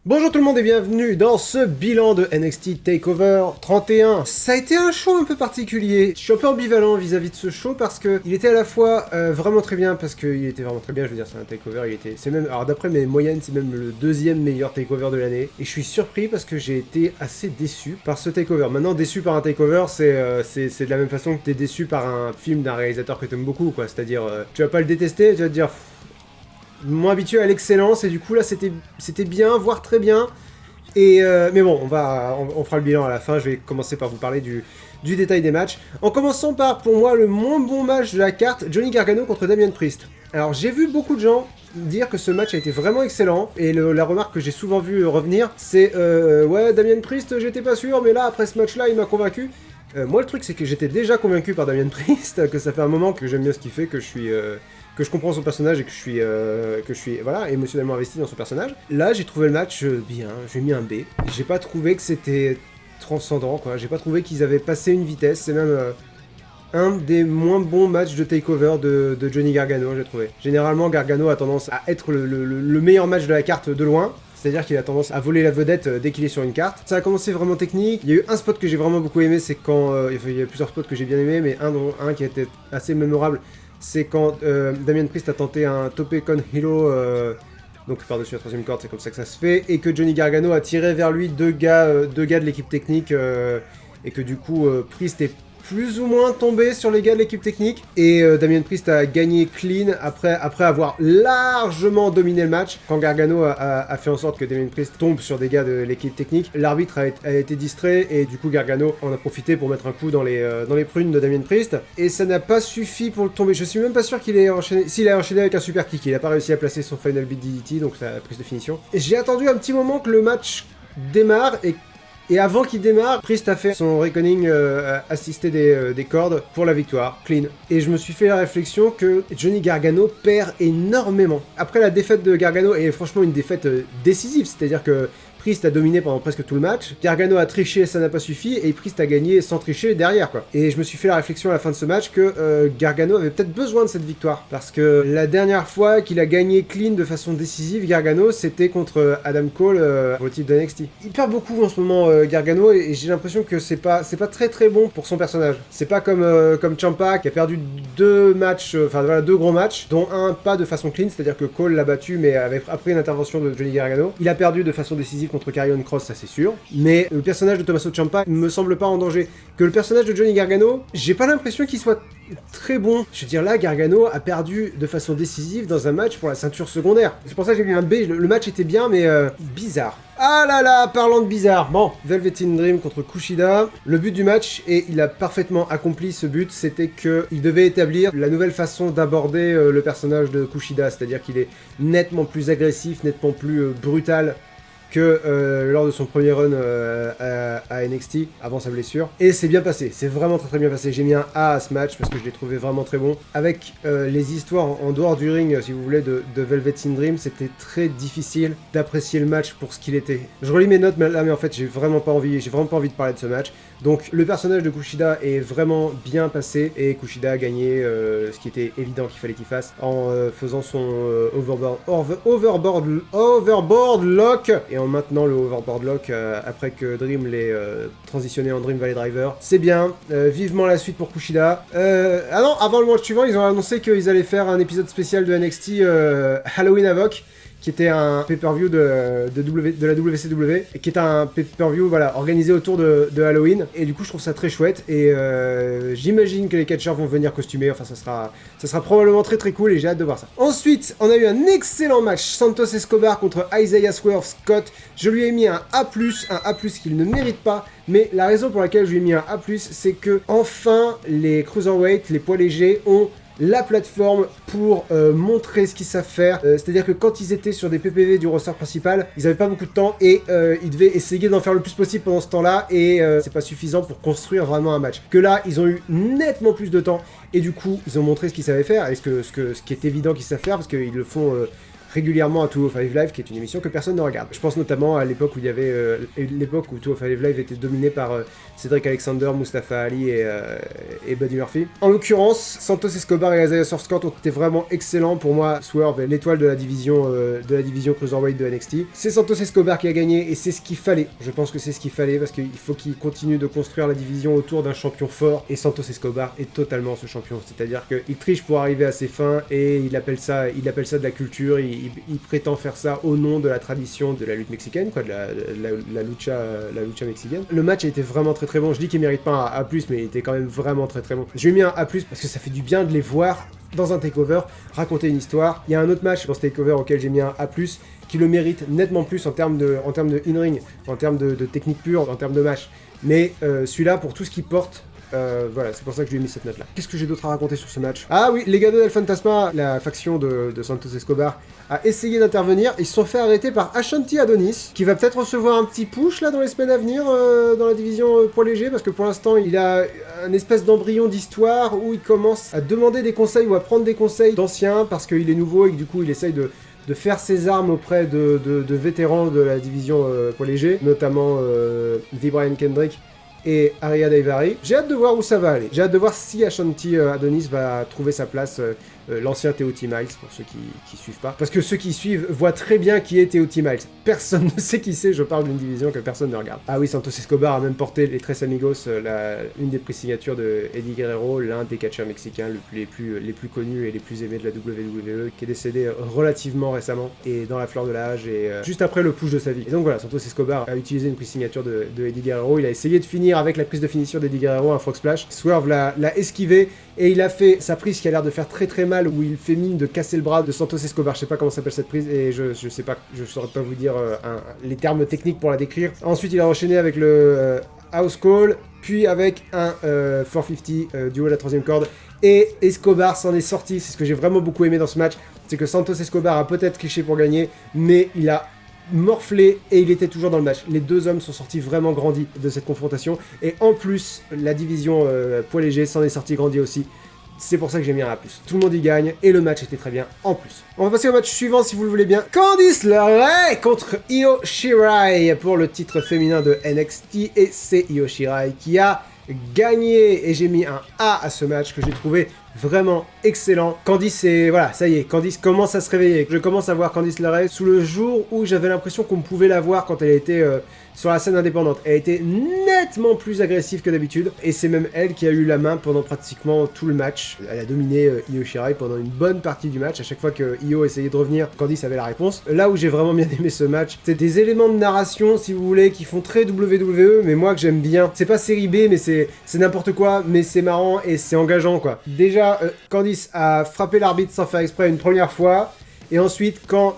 Bonjour tout le monde et bienvenue dans ce bilan de NXT TakeOver 31. Ça a été un show un peu particulier. Je suis un peu ambivalent vis-à-vis de ce show parce que il était à la fois vraiment très bien, parce qu'il était vraiment très bien, je veux dire, c'est un TakeOver, c'est même, alors d'après mes moyennes, c'est même le deuxième meilleur TakeOver de l'année. Et je suis surpris parce que j'ai été assez déçu par ce TakeOver. Maintenant, déçu par un TakeOver, c'est de la même façon que t'es déçu par un film d'un réalisateur que t'aimes beaucoup, quoi. C'est-à-dire, tu vas pas le détester, tu vas te dire... moins habitué à l'excellence, et du coup là c'était bien, voire très bien. Mais bon, on fera le bilan à la fin. Je vais commencer par vous parler du détail des matchs. En commençant par, pour moi, le moins bon match de la carte, Johnny Gargano contre Damien Priest. Alors j'ai vu beaucoup de gens dire que ce match a été vraiment excellent, et la remarque que j'ai souvent vu revenir, c'est ouais, Damien Priest, j'étais pas sûr, mais là, après ce match-là, il m'a convaincu. Moi, le truc, c'est que j'étais déjà convaincu par Damien Priest, que ça fait un moment que j'aime bien ce qu'il fait, que je comprends son personnage et que je suis voilà, émotionnellement investi dans son personnage. Là, j'ai trouvé le match bien, j'ai mis un B. J'ai pas trouvé que c'était transcendant, quoi. J'ai pas trouvé qu'ils avaient passé une vitesse. C'est même un des moins bons matchs de takeover de Johnny Gargano, j'ai trouvé. Généralement, Gargano a tendance à être le meilleur match de la carte de loin. C'est-à-dire qu'il a tendance à voler la vedette dès qu'il est sur une carte. Ça a commencé vraiment technique. Il y a eu un spot que j'ai vraiment beaucoup aimé, c'est quand... il y a plusieurs spots que j'ai bien aimé, mais un qui a été assez mémorable, c'est quand Damien Priest a tenté un Tope con Hilo, donc par-dessus la troisième corde, c'est comme ça que ça se fait, et que Johnny Gargano a tiré vers lui deux gars de l'équipe technique, et que du coup Priest est plus ou moins tombé sur les gars de l'équipe technique, et Damien Priest a gagné clean après avoir largement dominé le match. Quand Gargano a fait en sorte que Damien Priest tombe sur des gars de l'équipe technique, l'arbitre a été distrait, et du coup Gargano en a profité pour mettre un coup dans les prunes de Damien Priest, et ça n'a pas suffi pour le tomber. Je suis même pas sûr qu'il ait enchaîné, s'il a enchaîné avec un super kick, il a pas réussi à placer son final beat DDT, donc ça a prise de finition. Et j'ai attendu un petit moment que le match démarre, et avant qu'il démarre, Priest a fait son reckoning assisté des cordes pour la victoire, clean. Et je me suis fait la réflexion que Johnny Gargano perd énormément. Après la défaite de Gargano, et franchement une défaite décisive, c'est-à-dire que Priest a dominé pendant presque tout le match, Gargano a triché, ça n'a pas suffi, et Priest a gagné sans tricher derrière, quoi. Et je me suis fait la réflexion à la fin de ce match que Gargano avait peut-être besoin de cette victoire, parce que la dernière fois qu'il a gagné clean de façon décisive, Gargano, c'était contre Adam Cole au titre de NXT. Il perd beaucoup en ce moment, Gargano, et j'ai l'impression que c'est pas très très bon pour son personnage. C'est pas comme Ciampa, qui a perdu deux gros matchs, dont un pas de façon clean, c'est-à-dire que Cole l'a battu, mais après une intervention de Johnny Gargano. Il a perdu de façon décisive contre Karrion Kross, ça c'est sûr. Mais le personnage de Tommaso Ciampa ne me semble pas en danger. Que le personnage de Johnny Gargano, j'ai pas l'impression qu'il soit très bon. Je veux dire, là, Gargano a perdu de façon décisive dans un match pour la ceinture secondaire. C'est pour ça que j'ai mis un B. Le match était bien, mais bizarre. Ah là là, parlant de bizarre. Bon, Velveteen Dream contre Kushida. Le but du match, et il a parfaitement accompli ce but, c'était qu'il devait établir la nouvelle façon d'aborder le personnage de Kushida. C'est-à-dire qu'il est nettement plus agressif, nettement plus brutal que lors de son premier run à NXT, avant sa blessure. Et c'est bien passé, c'est vraiment très très bien passé. J'ai mis un A à ce match parce que je l'ai trouvé vraiment très bon. Avec les histoires en dehors du ring, si vous voulez, de Velveteen Dream, c'était très difficile d'apprécier le match pour ce qu'il était. Je relis mes notes là, mais en fait j'ai vraiment pas envie de parler de ce match. Donc le personnage de Kushida est vraiment bien passé, et Kushida a gagné ce qui était évident qu'il fallait qu'il fasse en faisant son overboard lock, et en maintenant le overboard lock après que Dream l'ait transitionné en Dream Valley Driver. C'est bien, vivement la suite pour Kushida. Ah non, avant le match suivant, ils ont annoncé qu'ils allaient faire un épisode spécial de NXT Halloween Havoc, qui était un pay-per-view de la WCW, et qui est un pay-per-view voilà, organisé autour de Halloween, et du coup je trouve ça très chouette, et j'imagine que les catcheurs vont venir costumés, enfin ça sera probablement très très cool, et j'ai hâte de voir ça. Ensuite, on a eu un excellent match, Santos Escobar contre Isaiah Swerve Scott. Je lui ai mis un A+, qu'il ne mérite pas, mais la raison pour laquelle je lui ai mis un A+, c'est que enfin les cruiserweight, les poids légers, ont la plateforme pour montrer ce qu'ils savent faire. C'est-à-dire que quand ils étaient sur des PPV du roster principal, ils avaient pas beaucoup de temps, et ils devaient essayer d'en faire le plus possible pendant ce temps-là, et c'est pas suffisant pour construire vraiment un match. Que là, ils ont eu nettement plus de temps, et du coup, ils ont montré ce qu'ils savaient faire, et ce qui est évident qu'ils savent faire, parce qu'ils le font régulièrement à 205 Live, qui est une émission que personne ne regarde. Je pense notamment à l'époque où il y avait l'époque où 205 Live était dominé par Cedric Alexander, Mustafa Ali et Buddy Murphy. En l'occurrence, Santos Escobar et Isaiah Swerve ont été vraiment excellents pour moi. Swerve est l'étoile de la division Cruiserweight de NXT. C'est Santos Escobar qui a gagné et c'est ce qu'il fallait. Je pense que c'est ce qu'il fallait parce qu'il faut qu'il continue de construire la division autour d'un champion fort et Santos Escobar est totalement ce champion. C'est-à-dire qu'il triche pour arriver à ses fins et il appelle ça de la culture. Il prétend faire ça au nom de la tradition de la lutte mexicaine, quoi, de la lucha mexicaine. Le match a été vraiment très très bon. Je dis qu'il mérite pas un A+, mais il était quand même vraiment très très bon. J'ai mis un A+, parce que ça fait du bien de les voir dans un takeover, raconter une histoire. Il y a un autre match dans ce takeover auquel j'ai mis un A+, qui le mérite nettement plus en termes de in-ring, en termes de technique pure, en termes de match. Mais celui-là, pour tout ce qu'il porte, voilà, c'est pour ça que je lui ai mis cette note-là. Qu'est-ce que j'ai d'autre à raconter sur ce match? Ah oui, Legado del Fantasma, la faction de Santos Escobar, a essayé d'intervenir. Ils se sont fait arrêter par Ashanti Adonis, qui va peut-être recevoir un petit push là dans les semaines à venir dans la division poids léger, parce que pour l'instant, il a un espèce d'embryon d'histoire où il commence à demander des conseils ou à prendre des conseils d'anciens, parce qu'il est nouveau et que du coup, il essaye de faire ses armes auprès de vétérans de la division poids léger, notamment V. Brian Kendrick et Aria Daivari. J'ai hâte de voir où ça va aller. J'ai hâte de voir si Ashanti Adonis va trouver sa place, l'ancien T.O.T. Miles, pour ceux qui suivent pas. Parce que ceux qui suivent voient très bien qui est T.O.T. Miles. Personne ne sait qui c'est, je parle d'une division que personne ne regarde. Ah oui, Santos Escobar a même porté les Tres Amigos, une des prix-signatures de Eddie Guerrero, l'un des catcheurs mexicains les plus connus et les plus aimés de la WWE, qui est décédé relativement récemment, et dans la fleur de l'âge, et juste après le push de sa vie. Et donc voilà, Santos Escobar a utilisé une prix-signature de Eddie Guerrero, il a essayé de finir avec la prise de finition d'Eddie Guerrero, un frog splash. Swerve l'a esquivé, et il a fait sa prise qui a l'air de faire très très mal, où il fait mine de casser le bras de Santos Escobar. Je sais pas comment s'appelle cette prise, et je sais pas, je saurais pas vous dire les termes techniques pour la décrire. Ensuite, il a enchaîné avec le house call, puis avec un 450 du haut de la troisième corde, et Escobar s'en est sorti. C'est ce que j'ai vraiment beaucoup aimé dans ce match, c'est que Santos Escobar a peut-être triché pour gagner, mais il a morflé et il était toujours dans le match. Les deux hommes sont sortis vraiment grandis de cette confrontation, et en plus, la division poids léger s'en est sortie grandie aussi. C'est pour ça que j'ai mis un A+. Tout le monde y gagne, et le match était très bien en plus. On va passer au match suivant si vous le voulez bien. Candice LeRae contre Io Shirai pour le titre féminin de NXT, et c'est Io Shirai qui a gagné, et j'ai mis un A à ce match que j'ai trouvé vraiment excellent. Candice, voilà, ça y est, Candice commence à se réveiller. Je commence à voir Candice LeRae sous le jour où j'avais l'impression qu'on pouvait la voir quand elle était sur la scène indépendante. Elle était nettement plus agressive que d'habitude, et c'est même elle qui a eu la main pendant pratiquement tout le match. Elle a dominé Io Shirai pendant une bonne partie du match. À chaque fois que Io essayait de revenir, Candice avait la réponse. Là où j'ai vraiment bien aimé ce match, c'est des éléments de narration, si vous voulez, qui font très WWE, mais moi que j'aime bien. C'est pas série B, mais c'est n'importe quoi, mais c'est marrant et c'est engageant, quoi. Déjà, Candice a frappé l'arbitre sans faire exprès une première fois. Et ensuite, quand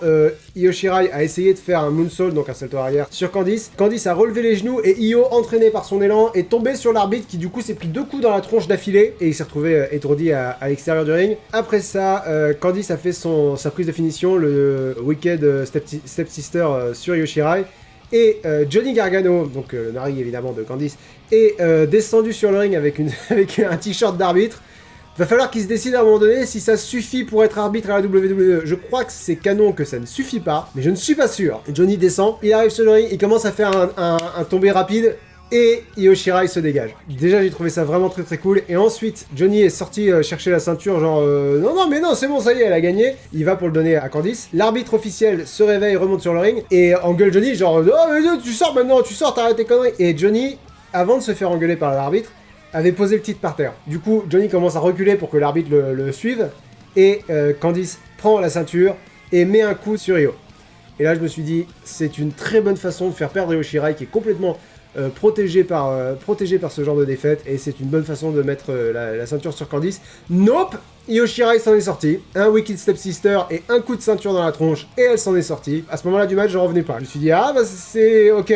Io Shirai a essayé de faire un moonsault, donc un salto arrière, sur Candice, Candice a relevé les genoux et Io, entraîné par son élan, est tombé sur l'arbitre qui du coup s'est pris 2 coups dans la tronche d'affilée et il s'est retrouvé étourdi à l'extérieur du ring. Après ça, Candice a fait sa prise de finition, le Wicked Stepsister sur Io Shirai. Et Johnny Gargano, donc le mari évidemment de Candice, est descendu sur le ring avec un t-shirt d'arbitre. Va falloir qu'il se décide à un moment donné si ça suffit pour être arbitre à la WWE. Je crois que c'est canon que ça ne suffit pas, mais je ne suis pas sûr. Johnny descend, il arrive sur le ring, il commence à faire un tombé rapide, et Io Shirai se dégage. Déjà, j'ai trouvé ça vraiment très très cool. Et ensuite, Johnny est sorti chercher la ceinture, genre non, c'est bon, ça y est, elle a gagné. Il va pour le donner à Candice. L'arbitre officiel se réveille, remonte sur le ring, et engueule Johnny, genre oh, mais tu sors maintenant, tu sors, t'arrêtes tes conneries. Et Johnny, avant de se faire engueuler par l'arbitre, avait posé le titre par terre. Du coup, Johnny commence à reculer pour que l'arbitre le suive, et Candice prend la ceinture et met un coup sur Io. Et là, je me suis dit, c'est une très bonne façon de faire perdre Io Shirai, qui est complètement protégée par ce genre de défaite, et c'est une bonne façon de mettre la ceinture sur Candice. Nope, Io Shirai s'en est sortie, un Wicked Stepsister et un coup de ceinture dans la tronche, et elle s'en est sortie. À ce moment-là du match, je revenais pas. Je me suis dit, ah bah c'est ok.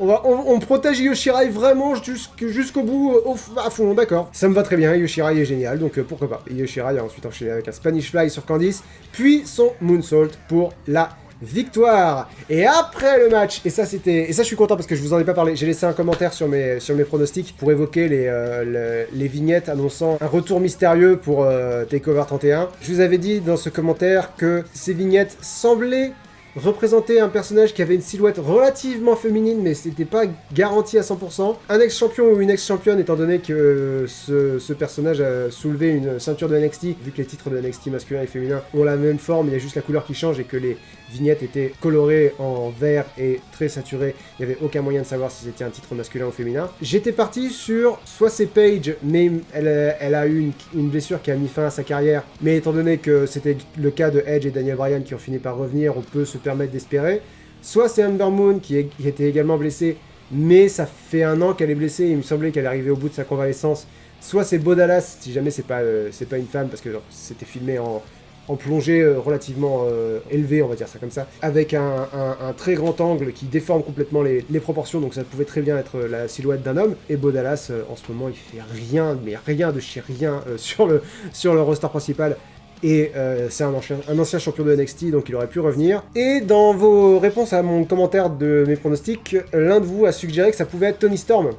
On protège Io Shirai vraiment jusqu'au bout, à fond, d'accord. Ça me va très bien, Io Shirai est génial, donc pourquoi pas. Io Shirai a ensuite enchaîné avec un Spanish Fly sur Candice, puis son Moonsault pour la victoire. Et après le match, et ça je suis content parce que je vous en ai pas parlé, j'ai laissé un commentaire sur mes pronostics pour évoquer les vignettes annonçant un retour mystérieux pour TakeOver 31. Je vous avais dit dans ce commentaire que ces vignettes semblaient représenter un personnage qui avait une silhouette relativement féminine, mais c'était pas garanti à 100%. Un ex-champion ou une ex-championne, étant donné que ce personnage a soulevé une ceinture de NXT, vu que les titres de NXT masculin et féminin ont la même forme, il y a juste la couleur qui change et que les vignettes étaient colorées en vert et très saturées, il n'y avait aucun moyen de savoir si c'était un titre masculin ou féminin. J'étais parti sur soit c'est Paige, mais elle a eu une blessure qui a mis fin à sa carrière, mais étant donné que c'était le cas de Edge et Daniel Bryan qui ont fini par revenir, on peut se permettre d'espérer. Soit c'est Ember Moon qui était également blessée, mais ça fait 1 an qu'elle est blessée, il me semblait qu'elle arrivait au bout de sa convalescence. Soit c'est Bo Dallas, si jamais c'est pas une femme, parce que c'était filmé en plongée relativement élevée, on va dire ça comme ça, avec un très grand angle qui déforme complètement les proportions, donc ça pouvait très bien être la silhouette d'un homme. Et Bo Dallas, en ce moment, il fait rien, mais rien de chez rien sur le roster principal. Et c'est un ancien champion de NXT, donc il aurait pu revenir. Et dans vos réponses à mon commentaire de mes pronostics, l'un de vous a suggéré que ça pouvait être Toni Storm.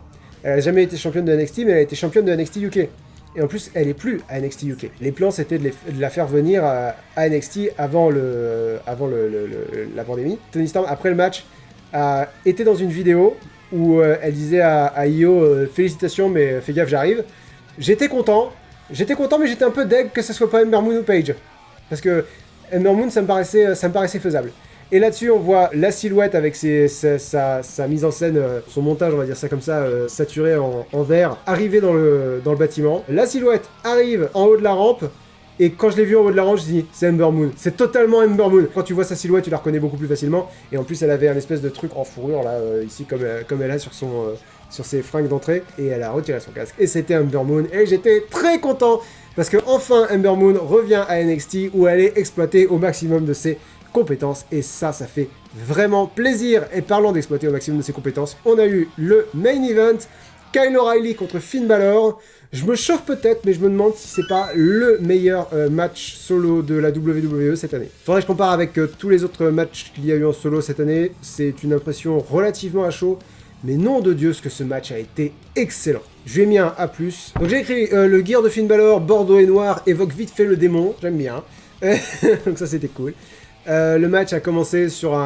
Elle n'a jamais été championne de NXT, mais elle a été championne de NXT UK. Et en plus, elle est plus à NXT UK. Les plans, c'était de la faire venir à NXT avant la pandémie. Toni Storm, après le match, a été dans une vidéo où elle disait à Io félicitations, mais fais gaffe, j'arrive. J'étais content, mais j'étais un peu deg que ce soit pas Ember Moon ou Paige. Parce que Ember Moon, ça me paraissait faisable. Et là-dessus, on voit la silhouette avec sa mise en scène, son montage, on va dire ça comme ça, saturé en vert, arriver dans le bâtiment. La silhouette arrive en haut de la rampe, et quand je l'ai vue en haut de la rampe, je me suis dit, c'est Ember Moon. C'est totalement Ember Moon. Quand tu vois sa silhouette, tu la reconnais beaucoup plus facilement. Et en plus, elle avait un espèce de truc en fourrure, là, ici, comme elle a sur ses fringues d'entrée, et elle a retiré son casque. Et c'était Ember Moon, et j'étais très content, parce que enfin Ember Moon revient à NXT, où elle est exploitée au maximum de ses compétences, et ça fait vraiment plaisir. Et parlant d'exploiter au maximum de ses compétences, on a eu le main event, Kyle O'Reilly contre Finn Balor. Je me chauffe peut-être, mais je me demande si c'est pas le meilleur match solo de la WWE cette année. Faudrait que je compare avec tous les autres matchs qu'il y a eu en solo cette année. C'est une impression relativement à chaud, mais nom de Dieu, ce que ce match a été excellent. Je lui ai mis un A+. Donc j'ai écrit le gear de Finn Balor, bordeaux et noir, évoque vite fait le démon. J'aime bien. Donc ça, c'était cool. Le match a commencé sur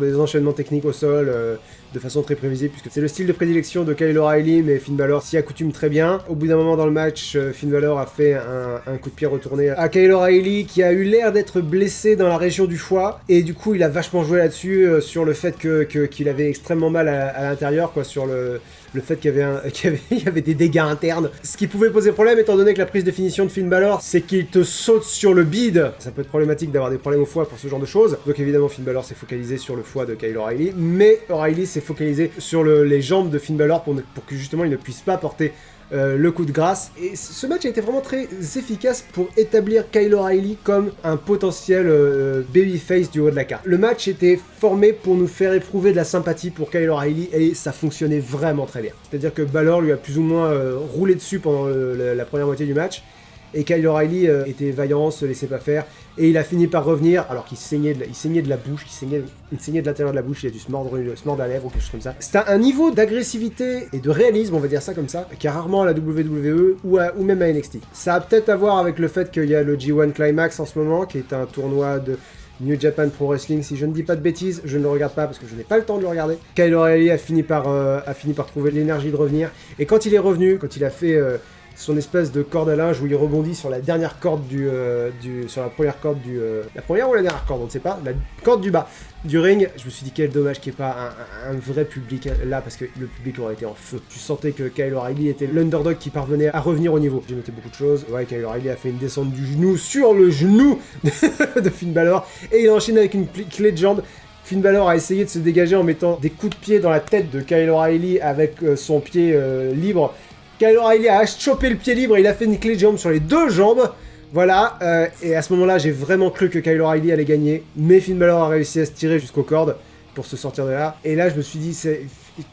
des enchaînements techniques au sol de façon très prévisible, puisque c'est le style de prédilection de Kyle O'Reilly, mais Finn Balor s'y accoutume très bien. Au bout d'un moment dans le match, Finn Balor a fait un coup de pied retourné à Kyle O'Reilly, qui a eu l'air d'être blessé dans la région du foie, et du coup il a vachement joué là-dessus, sur le fait qu'il avait extrêmement mal à l'intérieur, quoi, sur le fait qu'il y avait des dégâts internes. Ce qui pouvait poser problème, étant donné que la prise de finition de Finn Balor, c'est qu'il te saute sur le bide. Ça peut être problématique d'avoir des problèmes au foie pour ce genre de choses. Donc évidemment, Finn Balor s'est focalisé sur le foie de Kyle O'Reilly, mais O'Reilly s'est focalisé sur les jambes de Finn Balor pour que justement il ne puisse pas porter le coup de grâce. Et ce match a été vraiment très efficace pour établir Kyle O'Reilly comme un potentiel babyface du haut de la carte. Le match était formé pour nous faire éprouver de la sympathie pour Kyle O'Reilly, et ça fonctionnait vraiment très bien. C'est-à-dire que Balor lui a plus ou moins roulé dessus pendant la première moitié du match, et Kyle O'Reilly était vaillant, se laissait pas faire, et il a fini par revenir alors qu'il saignait de la bouche, il saignait de l'intérieur de la bouche, il a dû se mordre la lèvre ou quelque chose comme ça. C'était un niveau d'agressivité et de réalisme, on va dire ça comme ça, qu'il y a rarement à la WWE ou même à NXT. Ça a peut-être à voir avec le fait qu'il y a le G1 Climax en ce moment, qui est un tournoi de New Japan Pro Wrestling, si je ne dis pas de bêtises, je ne le regarde pas parce que je n'ai pas le temps de le regarder. Kyle O'Reilly a fini par trouver l'énergie de revenir, et quand il est revenu, quand il a fait son espèce de corde à linge où il rebondit sur la dernière corde sur la première corde la première ou la dernière corde, on ne sait pas, la corde du bas du ring, je me suis dit quel dommage qu'il n'y ait pas un vrai public là, parce que le public aurait été en feu. Tu sentais que Kyle O'Reilly était l'underdog qui parvenait à revenir au niveau. J'ai noté beaucoup de choses. Ouais, Kyle O'Reilly a fait une descente du genou sur le genou de Finn Balor, et il a enchaîné avec une clé de jambe. Finn Balor a essayé de se dégager en mettant des coups de pied dans la tête de Kyle O'Reilly avec son pied libre. Kyle O'Reilly a chopé le pied libre et il a fait une clé de jambe sur les deux jambes. Voilà, et à ce moment-là, j'ai vraiment cru que Kyle O'Reilly allait gagner. Mais Finn Balor a réussi à se tirer jusqu'aux cordes pour se sortir de là. Et là, je me suis dit,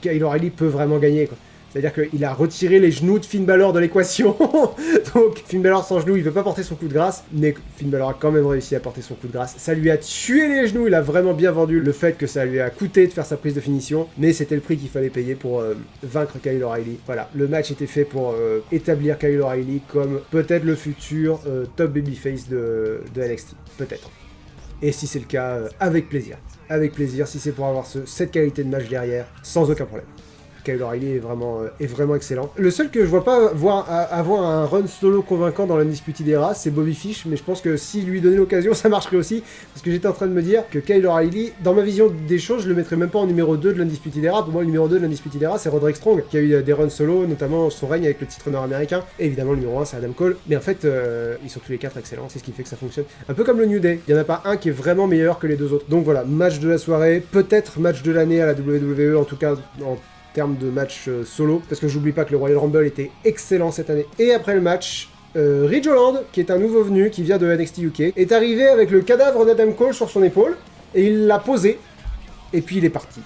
Kyle O'Reilly peut vraiment gagner, quoi. C'est-à-dire qu'il a retiré les genoux de Finn Balor de l'équation. Donc Finn Balor sans genoux, il peut pas porter son coup de grâce. Mais Finn Balor a quand même réussi à porter son coup de grâce. Ça lui a tué les genoux. Il a vraiment bien vendu le fait que ça lui a coûté de faire sa prise de finition. Mais c'était le prix qu'il fallait payer pour vaincre Kyle O'Reilly. Voilà, le match était fait pour établir Kyle O'Reilly comme peut-être le futur top babyface de NXT. Peut-être. Et si c'est le cas, avec plaisir. Avec plaisir, si c'est pour avoir cette qualité de match derrière, sans aucun problème. Kyle O'Reilly est vraiment excellent. Le seul que je vois pas avoir un run solo convaincant dans l'Undisputed Era, c'est Bobby Fish, mais je pense que s'il lui donnait l'occasion, ça marcherait aussi, parce que j'étais en train de me dire que Kyle O'Reilly, dans ma vision des choses, je le mettrais même pas en numéro 2 de l'Undisputed Era. Pour moi, le numéro 2 de l'Undisputed Era, c'est Roderick Strong, qui a eu des runs solo, notamment son règne avec le titre nord-américain, et évidemment le numéro 1, c'est Adam Cole. Mais en fait, ils sont tous les 4 excellents, c'est ce qui fait que ça fonctionne. Un peu comme le New Day, il y en a pas un qui est vraiment meilleur que les deux autres. Donc voilà, match de la soirée, peut-être match de l'année à la WWE, en tout cas en termes de match solo, parce que j'oublie pas que le Royal Rumble était excellent cette année. Et après le match, Ridge Holland, qui est un nouveau venu, qui vient de NXT UK, est arrivé avec le cadavre d'Adam Cole sur son épaule, et il l'a posé, et puis il est parti.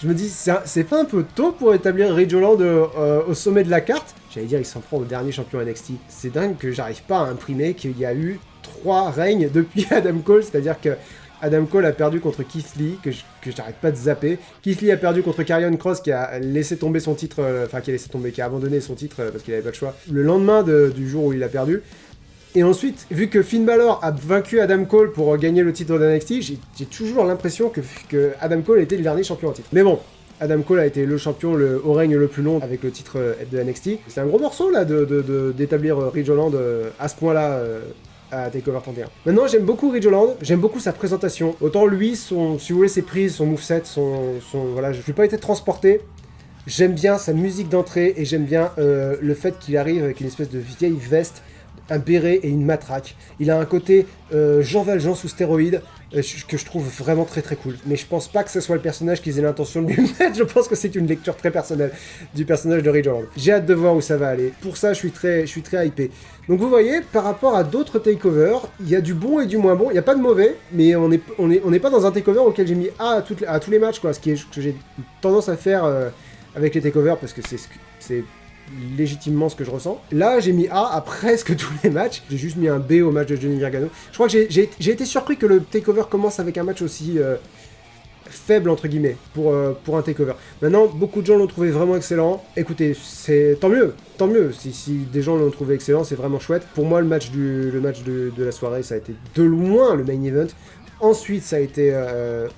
Je me dis, c'est pas un peu tôt pour établir Ridge Holland au sommet de la carte? J'allais dire, il s'en prend au dernier champion NXT. C'est dingue que j'arrive pas à imprimer qu'il y a eu 3 règnes depuis Adam Cole, c'est-à-dire que Adam Cole a perdu contre Keith Lee, que j'arrête pas de zapper. Keith Lee a perdu contre Karrion Kross, qui a laissé tomber son titre, qui a abandonné son titre parce qu'il avait pas le choix, le lendemain du jour où il a perdu. Et ensuite, vu que Finn Balor a vaincu Adam Cole pour gagner le titre d'NXT, j'ai toujours l'impression que Adam Cole était le dernier champion en titre. Mais bon, Adam Cole a été le champion au règne le plus long avec le titre de NXT. C'est un gros morceau là d'établir Ridge Holland à ce point-là à TakeOver 31. Maintenant, j'aime beaucoup Ridge Holland, j'aime beaucoup sa présentation. Autant lui, si vous voulez, ses prises, son moveset, voilà, je n'ai pas été transporté. J'aime bien sa musique d'entrée et j'aime bien le fait qu'il arrive avec une espèce de vieille veste, un béret et une matraque. Il a un côté Jean Valjean sous stéroïdes que je trouve vraiment très très cool. Mais je pense pas que ce soit le personnage qu'ils aient l'intention de lui mettre. Je pense que c'est une lecture très personnelle du personnage de Ridge Holland. J'ai hâte de voir où ça va aller. Pour ça, je suis très hypé. Donc vous voyez, par rapport à d'autres takeovers, il y a du bon et du moins bon. Il n'y a pas de mauvais, mais on n'est pas dans un takeover auquel j'ai mis A à tous les matchs, quoi. Ce que j'ai tendance à faire avec les takeovers, parce que c'est légitimement ce que je ressens. Là, j'ai mis A à presque tous les matchs. J'ai juste mis un B au match de Johnny Gargano. Je crois que j'ai été surpris que le takeover commence avec un match aussi faible, entre guillemets, pour un takeover. Maintenant, beaucoup de gens l'ont trouvé vraiment excellent. Écoutez, c'est tant mieux. Tant mieux. Si des gens l'ont trouvé excellent, c'est vraiment chouette. Pour moi, le match de la soirée, ça a été de loin le main event. Ensuite, ça a été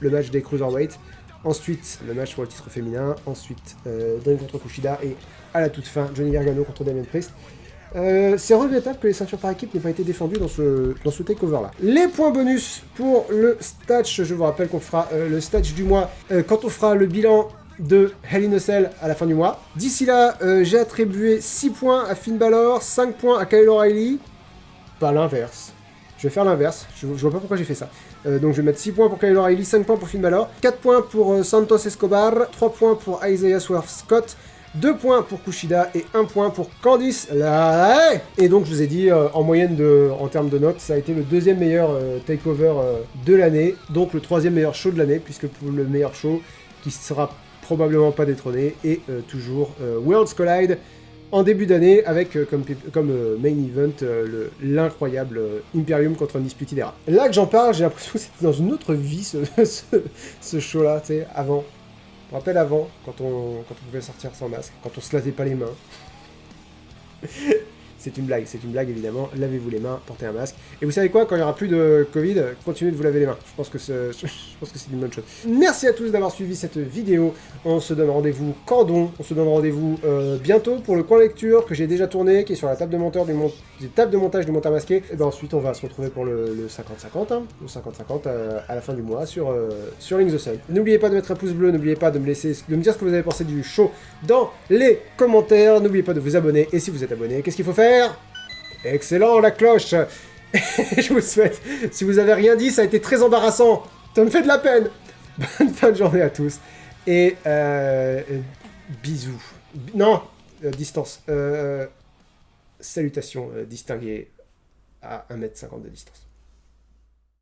le match des Cruiserweights. Ensuite, le match pour le titre féminin. Ensuite, Dream contre Kushida. Et à la toute fin, Johnny Gargano contre Damien Priest. C'est regrettable que les ceintures par équipe n'aient pas été défendues dans ce takeover-là. Les points bonus pour le statch. Je vous rappelle qu'on fera le statch du mois quand on fera le bilan de Hell in a Cell à la fin du mois. D'ici là, j'ai attribué 6 points à Finn Balor, 5 points à Kyle O'Reilly. Pas l'inverse. Je vais faire l'inverse, je vois pas pourquoi j'ai fait ça. Donc je vais mettre 6 points pour Kyle O'Reilly, 5 points pour Finn Balor, 4 points pour Santos Escobar, 3 points pour Isaiah Swerve Scott, 2 points pour Kushida et 1 point pour Candice LeRae. Et donc je vous ai dit, en moyenne en termes de notes, ça a été le deuxième meilleur takeover de l'année, donc le troisième meilleur show de l'année, puisque pour le meilleur show, qui sera probablement pas détrôné, et toujours Worlds Collide, en début d'année, avec comme main event l'incroyable Imperium contre Undisputed Era. Là que j'en parle, j'ai l'impression que c'était dans une autre vie ce show-là, tu sais, avant. Je me rappelle avant, quand on pouvait sortir sans masque, quand on se lavait pas les mains. C'est une blague évidemment, lavez-vous les mains, portez un masque. Et vous savez quoi, quand il n'y aura plus de Covid, continuez de vous laver les mains. Je pense que c'est une bonne chose. Merci à tous d'avoir suivi cette vidéo. On se donne rendez-vous on se donne rendez-vous bientôt pour le coin lecture que j'ai déjà tourné, qui est sur la table de montage du monteur masqué. Et ben ensuite on va se retrouver pour le 50-50, hein, le 50-50 à la fin du mois sur Link the Sun. N'oubliez pas de mettre un pouce bleu, n'oubliez pas de me dire ce que vous avez pensé du show dans les commentaires, n'oubliez pas de vous abonner, et si vous êtes abonné, qu'est-ce qu'il faut faire? Excellent, la cloche. Je vous souhaite, si vous avez rien dit, ça a été très embarrassant, ça me fait de la peine. Bonne fin de journée à tous, et bisous. Non, distance. Salutations distinguées à 1,50 m de distance.